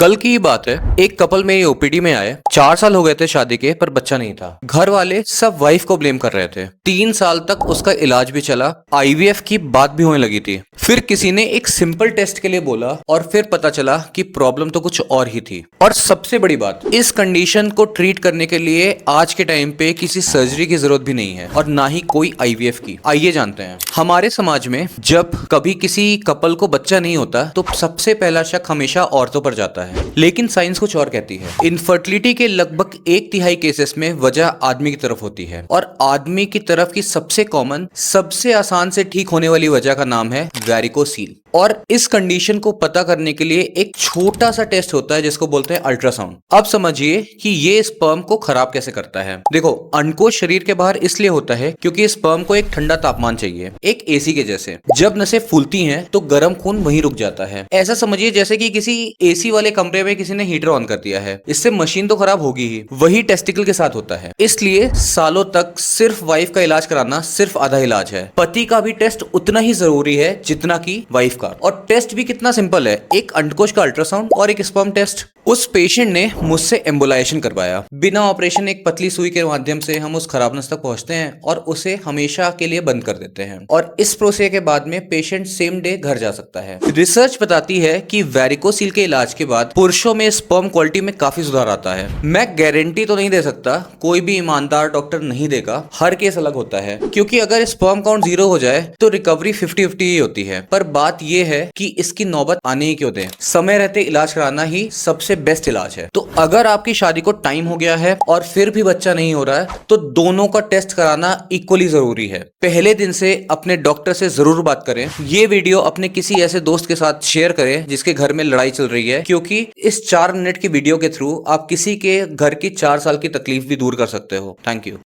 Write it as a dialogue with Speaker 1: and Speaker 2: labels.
Speaker 1: कल की ही बात है, एक कपल मेरी ओपीडी में आए। 4 साल हो गए थे शादी के, पर बच्चा नहीं था। घर वाले सब वाइफ को ब्लेम कर रहे थे। 3 साल तक उसका इलाज भी चला, आईवीएफ की बात भी होने लगी थी। फिर किसी ने एक सिंपल टेस्ट के लिए बोला और फिर पता चला कि प्रॉब्लम तो कुछ और ही थी। और सबसे बड़ी बात, इस कंडीशन को ट्रीट करने के लिए आज के टाइम पे किसी सर्जरी की जरूरत भी नहीं है और ना ही कोई आईवीएफ की। आइए जानते हैं। हमारे समाज में जब कभी किसी कपल को बच्चा नहीं होता तो सबसे पहला शक हमेशा औरतों पर जाता है, लेकिन साइंस कुछ और कहती है। इनफर्टिलिटी के लगभग 1/3 केसेस में वजह आदमी की तरफ होती है और आदमी की तरफ की सबसे कॉमन, सबसे आसान से ठीक होने वाली वजह का नाम है वैरिकोसील। और इस कंडीशन को पता करने के लिए एक छोटा सा टेस्ट होता है जिसको बोलते हैं अल्ट्रासाउंड। अब समझिए कि ये स्पर्म को खराब कैसे करता है। देखो, अंडकोश शरीर के बाहर इसलिए होता है क्योंकि स्पर्म को एक ठंडा तापमान चाहिए, एक एसी के जैसे। जब नसें फूलती हैं तो गर्म खून वहीं रुक जाता है। ऐसा समझिए जैसे कि किसी एसी वाले कमरे में किसी ने हीटर ऑन कर दिया है, इससे मशीन तो खराब होगी ही। वही टेस्टिकल के साथ होता है। इसलिए सालों तक सिर्फ वाइफ का इलाज कराना सिर्फ आधा इलाज है। पति का भी टेस्ट उतना ही जरूरी है जितना कि वाइफ का। और टेस्ट भी कितना सिंपल है, एक अंडकोश का अल्ट्रासाउंड और एक स्पर्म टेस्ट। उस पेशेंट ने मुझसे एम्बुलाइजेशन करवाया। बिना ऑपरेशन एक पतली सुई के माध्यम से हम उस खराब नस तक पहुंचते हैं और उसे हमेशा के लिए बंद कर देते हैं। और इस प्रोसेस के बाद में पेशेंट सेम डे घर जा सकता है। रिसर्च बताती है कि वैरिकोसील के इलाज के बाद पुरुषों में स्पर्म क्वालिटी में काफी सुधार आता है। मैं गारंटी तो नहीं दे सकता, कोई भी ईमानदार डॉक्टर नहीं देगा, हर केस अलग होता है। क्योंकि अगर स्पर्म काउंट 0 हो जाए तो रिकवरी 50-50 ही होती है। पर बात यह है कि इसकी नौबत आने ही क्यों दें। समय रहते इलाज कराना ही सबसे बेस्ट इलाज है। तो अगर आपकी शादी को टाइम हो गया है और फिर भी बच्चा नहीं हो रहा है तो दोनों का टेस्ट कराना इक्वली जरूरी है। पहले दिन से अपने डॉक्टर से जरूर बात करें। ये वीडियो अपने किसी ऐसे दोस्त के साथ शेयर करें जिसके घर में लड़ाई चल रही है, क्योंकि इस 4 मिनट की वीडियो के थ्रू आप किसी के घर की 4 साल की तकलीफ भी दूर कर सकते हो। Thank you.